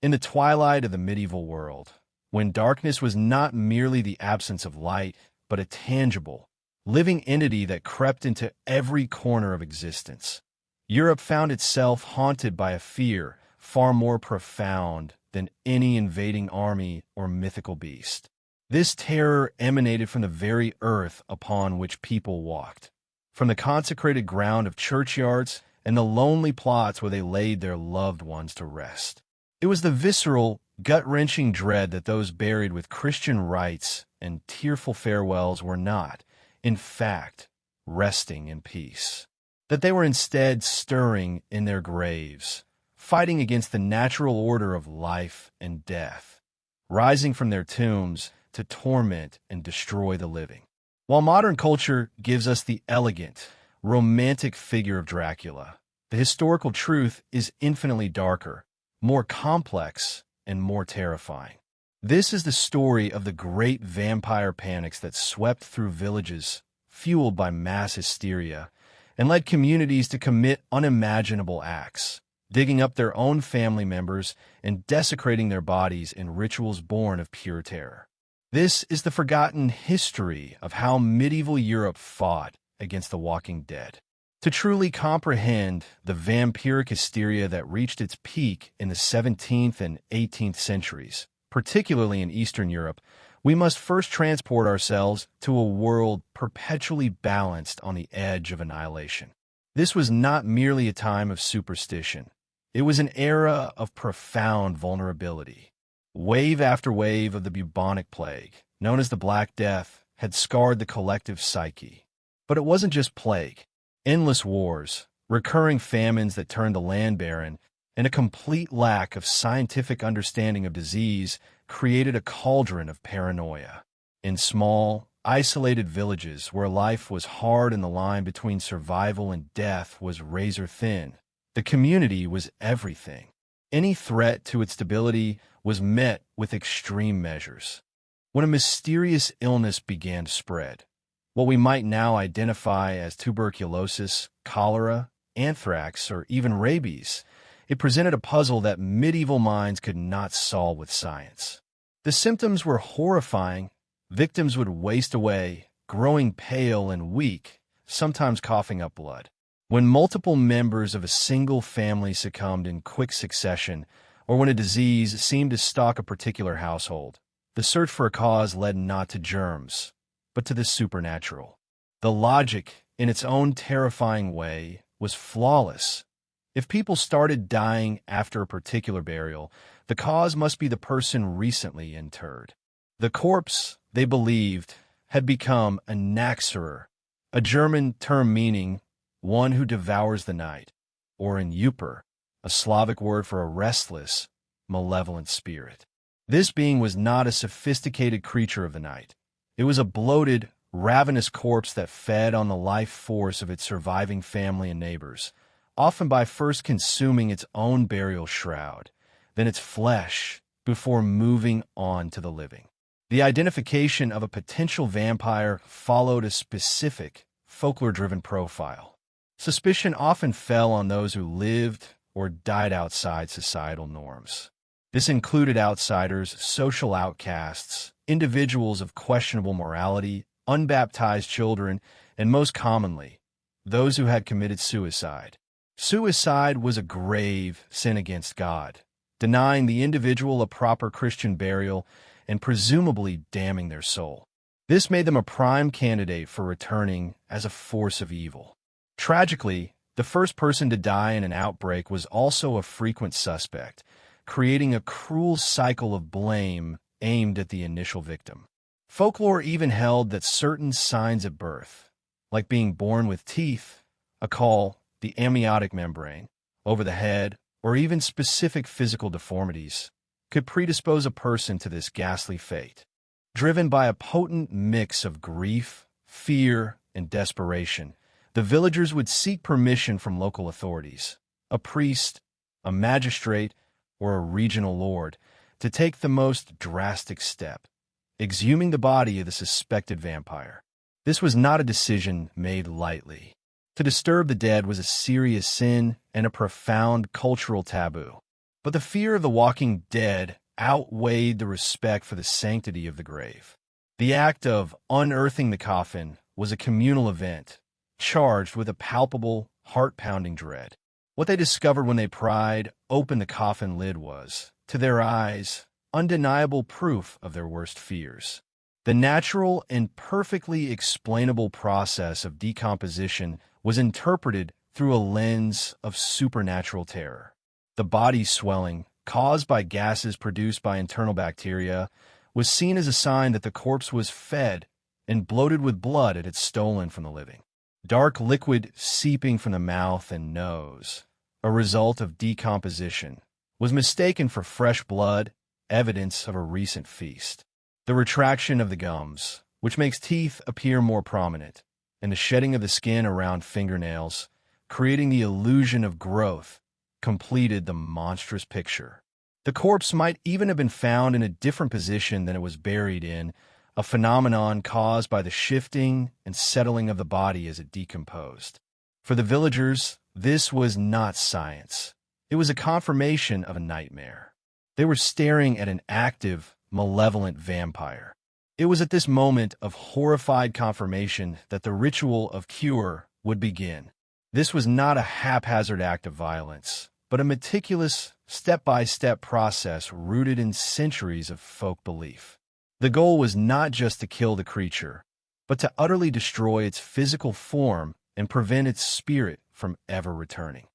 In the twilight of the medieval world, when darkness was not merely the absence of light, but a tangible, living entity that crept into every corner of existence, Europe found itself haunted by a fear far more profound than any invading army or mythical beast. This terror emanated from the very earth upon which people walked, from the consecrated ground of churchyards and the lonely plots where they laid their loved ones to rest. It was the visceral, gut-wrenching dread that those buried with Christian rites and tearful farewells were not, in fact, resting in peace. That they were instead stirring in their graves, fighting against the natural order of life and death, rising from their tombs to torment and destroy the living. While modern culture gives us the elegant, romantic figure of Dracula, the historical truth is infinitely darker, more complex, and more terrifying. This is the story of the great vampire panics that swept through villages, fueled by mass hysteria, and led communities to commit unimaginable acts, digging up their own family members and desecrating their bodies in rituals born of pure terror. This is the forgotten history of how medieval Europe fought against the walking dead. To truly comprehend the vampiric hysteria that reached its peak in the 17th and 18th centuries, particularly in Eastern Europe, we must first transport ourselves to a world perpetually balanced on the edge of annihilation. This was not merely a time of superstition. It was an era of profound vulnerability. Wave after wave of the bubonic plague, known as the Black Death, had scarred the collective psyche. But it wasn't just plague. Endless wars, recurring famines that turned the land barren, and a complete lack of scientific understanding of disease created a cauldron of paranoia. In small, isolated villages where life was hard and the line between survival and death was razor-thin, the community was everything. Any threat to its stability was met with extreme measures. When a mysterious illness began to spread, what we might now identify as tuberculosis, cholera, anthrax, or even rabies, it presented a puzzle that medieval minds could not solve with science. The symptoms were horrifying. Victims would waste away, growing pale and weak, sometimes coughing up blood. When multiple members of a single family succumbed in quick succession, or when a disease seemed to stalk a particular household, the search for a cause led not to germs, but to the supernatural. The logic, in its own terrifying way, was flawless. If people started dying after a particular burial, the cause must be the person recently interred. The corpse, they believed, had become a naxerer, a German term meaning one who devours the night, or in Uper, a Slavic word for a restless, malevolent spirit. This being was not a sophisticated creature of the night. It was a bloated, ravenous corpse that fed on the life force of its surviving family and neighbors, often by first consuming its own burial shroud, then its flesh, before moving on to the living. The identification of a potential vampire followed a specific, folklore-driven profile. Suspicion often fell on those who lived or died outside societal norms. This included outsiders, social outcasts, individuals of questionable morality, unbaptized children, and most commonly, those who had committed suicide. Suicide was a grave sin against God, denying the individual a proper Christian burial and presumably damning their soul. This made them a prime candidate for returning as a force of evil. Tragically, the first person to die in an outbreak was also a frequent suspect, creating a cruel cycle of blame aimed at the initial victim. Folklore even held that certain signs at birth, like being born with teeth, a caul, the amniotic membrane, over the head, or even specific physical deformities, could predispose a person to this ghastly fate. Driven by a potent mix of grief, fear, and desperation, the villagers would seek permission from local authorities, a priest, a magistrate, or a regional lord, to take the most drastic step, exhuming the body of the suspected vampire. This was not a decision made lightly. To disturb the dead was a serious sin and a profound cultural taboo. But the fear of the walking dead outweighed the respect for the sanctity of the grave. The act of unearthing the coffin was a communal event, charged with a palpable, heart-pounding dread. What they discovered when they pried open the coffin lid was, to their eyes, undeniable proof of their worst fears. The natural and perfectly explainable process of decomposition was interpreted through a lens of supernatural terror. The body swelling, caused by gases produced by internal bacteria, was seen as a sign that the corpse was fed and bloated with blood it had stolen from the living. Dark liquid seeping from the mouth and nose, a result of decomposition, was mistaken for fresh blood, evidence of a recent feast. The retraction of the gums, which makes teeth appear more prominent, and the shedding of the skin around fingernails, creating the illusion of growth, completed the monstrous picture. The corpse might even have been found in a different position than it was buried in, a phenomenon caused by the shifting and settling of the body as it decomposed. For the villagers, this was not science. It was a confirmation of a nightmare. They were staring at an active, malevolent vampire. It was at this moment of horrified confirmation that the ritual of cure would begin. This was not a haphazard act of violence, but a meticulous, step-by-step process rooted in centuries of folk belief. The goal was not just to kill the creature, but to utterly destroy its physical form and prevent its spirit from ever returning.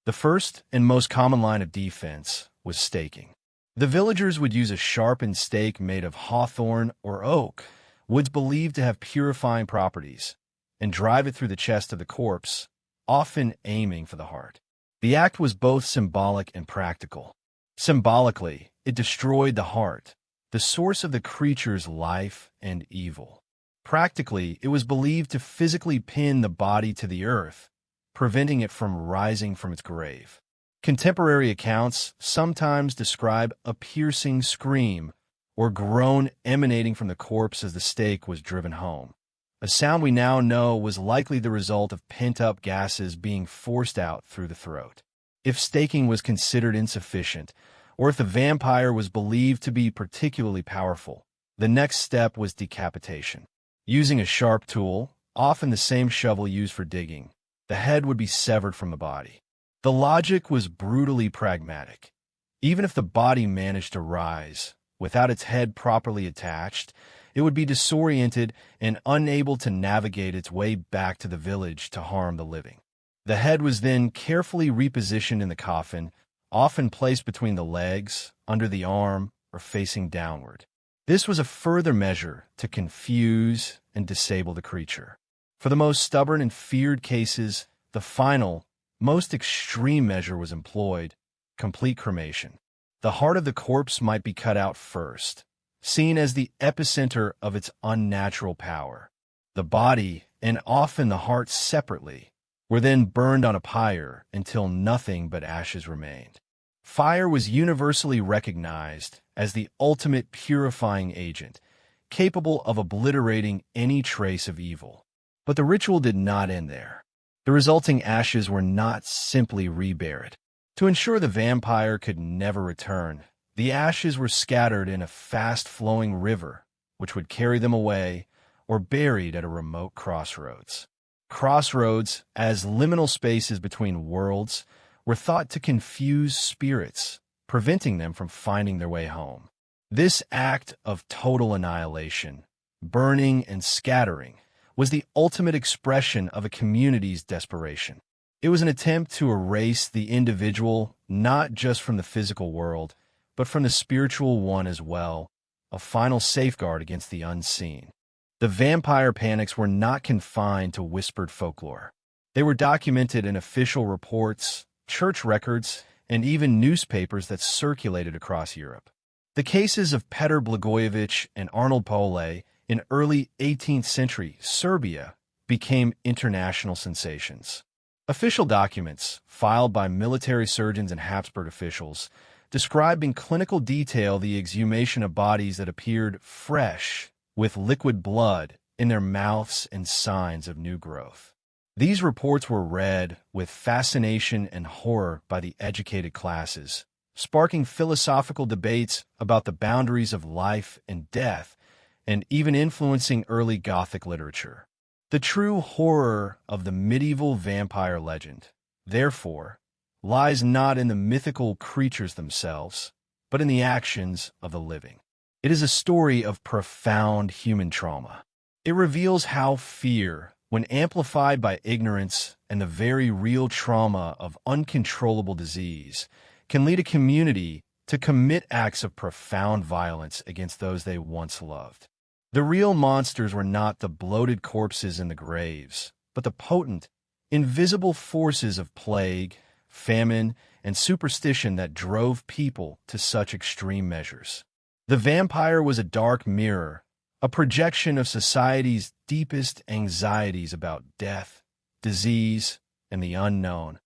The first and most common line of defense was staking. The villagers would use a sharpened stake made of hawthorn or oak, woods believed to have purifying properties, and drive it through the chest of the corpse, often aiming for the heart. The act was both symbolic and practical. Symbolically, it destroyed the heart, the source of the creature's life and evil. Practically, it was believed to physically pin the body to the earth, preventing it from rising from its grave. Contemporary accounts sometimes describe a piercing scream or groan emanating from the corpse as the stake was driven home, a sound we now know was likely the result of pent-up gases being forced out through the throat. If staking was considered insufficient, or if the vampire was believed to be particularly powerful, the next step was decapitation. Using a sharp tool, often the same shovel used for digging, the head would be severed from the body. The logic was brutally pragmatic. Even if the body managed to rise, without its head properly attached, it would be disoriented and unable to navigate its way back to the village to harm the living. The head was then carefully repositioned in the coffin, often placed between the legs, under the arm, or facing downward. This was a further measure to confuse and disable the creature. For the most stubborn and feared cases, the final, most extreme measure was employed: complete cremation. The heart of the corpse might be cut out first, seen as the epicenter of its unnatural power. The body, and often the heart separately, were then burned on a pyre until nothing but ashes remained. Fire was universally recognized as the ultimate purifying agent, capable of obliterating any trace of evil. But the ritual did not end there. The resulting ashes were not simply reburied. To ensure the vampire could never return, the ashes were scattered in a fast-flowing river, which would carry them away, or buried at a remote crossroads. Crossroads, as liminal spaces between worlds, were thought to confuse spirits, preventing them from finding their way home. This act of total annihilation, burning and scattering, was the ultimate expression of a community's desperation. It was an attempt to erase the individual not just from the physical world, but from the spiritual one as well, a final safeguard against the unseen. The vampire panics were not confined to whispered folklore. They were documented in official reports, church records, and even newspapers that circulated across Europe. The cases of Petar Blagojevich and Arnold Paole in early 18th century Serbia became international sensations. Official documents, filed by military surgeons and Habsburg officials, described in clinical detail the exhumation of bodies that appeared fresh, with liquid blood in their mouths and signs of new growth. These reports were read with fascination and horror by the educated classes, sparking philosophical debates about the boundaries of life and death, and even influencing early Gothic literature. The true horror of the medieval vampire legend, therefore, lies not in the mythical creatures themselves, but in the actions of the living. It is a story of profound human trauma. It reveals how fear, when amplified by ignorance and the very real trauma of uncontrollable disease, can lead a community to commit acts of profound violence against those they once loved. The real monsters were not the bloated corpses in the graves, but the potent, invisible forces of plague, famine, and superstition that drove people to such extreme measures. The vampire was a dark mirror, a projection of society's deepest anxieties about death, disease, and the unknown,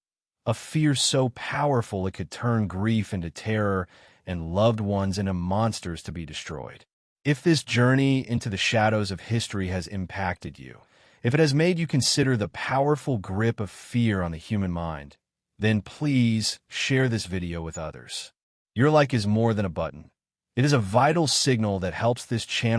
a fear so powerful it could turn grief into terror and loved ones into monsters to be destroyed. If this journey into the shadows of history has impacted you, if it has made you consider the powerful grip of fear on the human mind, then please share this video with others. Your like is more than a button. It is a vital signal that helps this channel